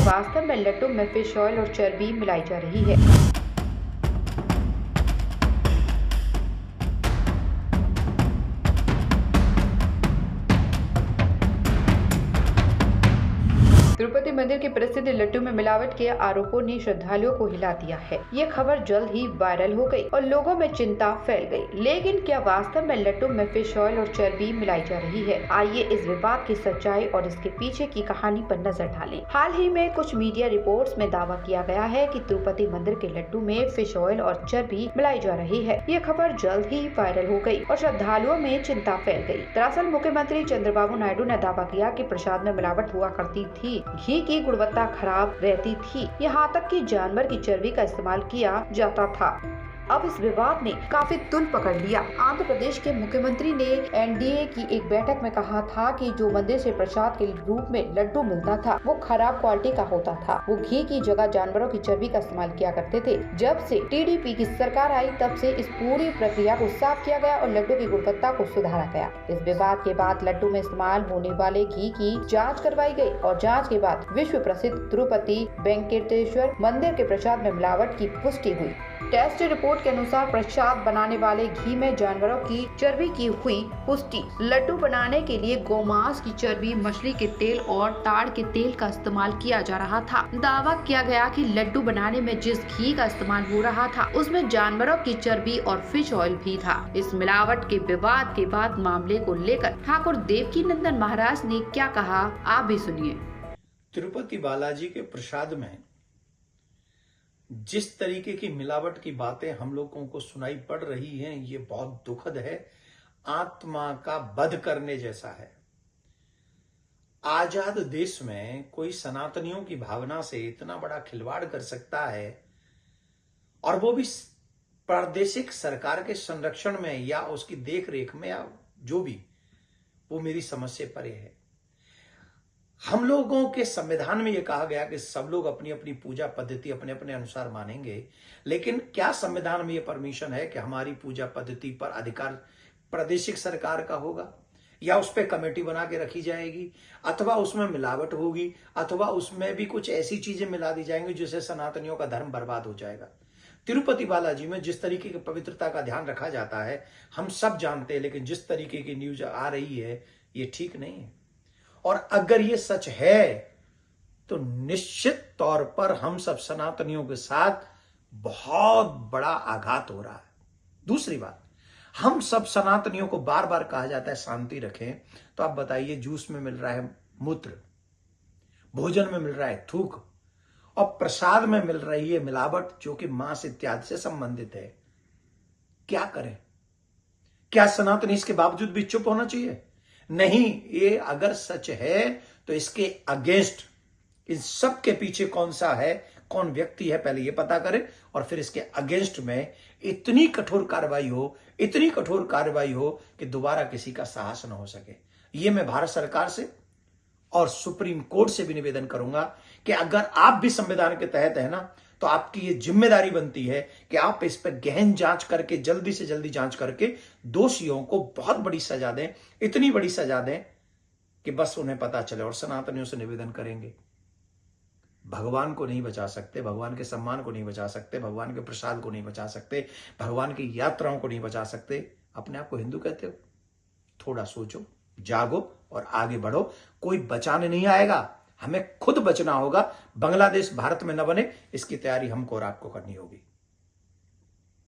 वास्तव में लड्डू में फिश ऑयल और चर्बी मिलाई जा रही है। तिरुपति मंदिर के प्रसिद्ध लड्डू में मिलावट के आरोपों ने श्रद्धालुओं को हिला दिया है। ये खबर जल्द ही वायरल हो गई और लोगों में चिंता फैल गई। लेकिन क्या वास्तव में लड्डू में फिश ऑयल और चर्बी मिलाई जा रही है? आइए इस विवाद की सच्चाई और इसके पीछे की कहानी पर नजर डालें। हाल ही में कुछ मीडिया रिपोर्ट्स में दावा किया गया है कि तिरुपति मंदिर के लड्डू में फिश ऑयल और चर्बी मिलाई जा रही है। ये खबर जल्द ही वायरल हो गई और श्रद्धालुओं में चिंता फैल गई। दरअसल मुख्यमंत्री चंद्रबाबू नायडू ने दावा किया कि प्रसाद में मिलावट हुआ करती थी, घी की गुणवत्ता खराब रहती थी, यहाँ तक कि जानवर की चर्बी का इस्तेमाल किया जाता था। अब इस विवाद ने काफी तुल पकड़ लिया। आंध्र प्रदेश के मुख्यमंत्री ने एनडीए की एक बैठक में कहा था कि जो मंदिर से प्रसाद के रूप में लड्डू मिलता था वो खराब क्वालिटी का होता था। वो घी की जगह जानवरों की चर्बी का इस्तेमाल किया करते थे। जब से टीडीपी की सरकार आई तब से इस पूरी प्रक्रिया को साफ किया गया और लड्डू की गुणवत्ता को सुधारा गया। इस विवाद के बाद लड्डू में इस्तेमाल होने वाले घी की जाँच करवाई गयी और जाँच के बाद विश्व प्रसिद्ध तिरुपति वेंकटेश्वर मंदिर के प्रसाद में मिलावट की पुष्टि हुई। टेस्ट रिपोर्ट के अनुसार प्रसाद बनाने वाले घी में जानवरों की चर्बी की हुई पुष्टि। लड्डू बनाने के लिए गोमांस की चर्बी, मछली के तेल और ताड़ के तेल का इस्तेमाल किया जा रहा था। दावा किया गया कि लड्डू बनाने में जिस घी का इस्तेमाल हो रहा था उसमें जानवरों की चर्बी और फिश ऑयल भी था। इस मिलावट के विवाद के बाद मामले को लेकर ठाकुर देवकीनंदन महाराज ने क्या कहा, आप भी सुनिए। तिरुपति बालाजी के प्रसाद में जिस तरीके की मिलावट की बातें हम लोगों को सुनाई पड़ रही हैं, ये बहुत दुखद है, आत्मा का वध करने जैसा है। आजाद देश में कोई सनातनियों की भावना से इतना बड़ा खिलवाड़ कर सकता है और वो भी प्रादेशिक सरकार के संरक्षण में या उसकी देख रेख में या जो भी, वो मेरी समझ से परे है। हम लोगों के संविधान में यह कहा गया कि सब लोग अपनी अपनी पूजा पद्धति अपने अपने अनुसार मानेंगे, लेकिन क्या संविधान में यह परमिशन है कि हमारी पूजा पद्धति पर अधिकार प्रादेशिक सरकार का होगा या उस पर कमेटी बना के रखी जाएगी, अथवा उसमें मिलावट होगी, अथवा उसमें भी कुछ ऐसी चीजें मिला दी जाएंगी जिससे सनातनियों का धर्म बर्बाद हो जाएगा। तिरुपति बालाजी में जिस तरीके की पवित्रता का ध्यान रखा जाता है हम सब जानते हैं, लेकिन जिस तरीके की न्यूज आ रही है ये ठीक नहीं है। और अगर ये सच है तो निश्चित तौर पर हम सब सनातनियों के साथ बहुत बड़ा आघात हो रहा है। दूसरी बात, हम सब सनातनियों को बार बार कहा जाता है शांति रखें, तो आप बताइए, जूस में मिल रहा है मूत्र, भोजन में मिल रहा है थूक और प्रसाद में मिल रही है मिलावट जो कि मांस इत्यादि से संबंधित है। क्या करें? क्या सनातनी इसके बावजूद भी चुप होना चाहिए? नहीं, ये अगर सच है तो इसके अगेंस्ट, इन सब के पीछे कौन सा है, कौन व्यक्ति है, पहले ये पता करें और फिर इसके अगेंस्ट में इतनी कठोर कार्रवाई हो, इतनी कठोर कार्रवाई हो कि दोबारा किसी का साहस न हो सके। ये मैं भारत सरकार से और सुप्रीम कोर्ट से भी निवेदन करूंगा कि अगर आप भी संविधान के तहत है ना, तो आपकी ये जिम्मेदारी बनती है कि आप इस पर गहन जांच करके जल्दी से जल्दी जांच करके दोषियों को बहुत बड़ी सजा दें, इतनी बड़ी सजा दें कि बस उन्हें पता चले। और सनातनियों से निवेदन करेंगे, भगवान को नहीं बचा सकते, भगवान के सम्मान को नहीं बचा सकते, भगवान के प्रसाद को नहीं बचा सकते, भगवान की यात्राओं को नहीं बचा सकते, अपने आप को हिंदू कहते हो? थोड़ा सोचो, जागो और आगे बढ़ो। कोई बचाने नहीं आएगा, हमें खुद बचना होगा। बांग्लादेश भारत में न बने, इसकी तैयारी हमको और आपको करनी होगी।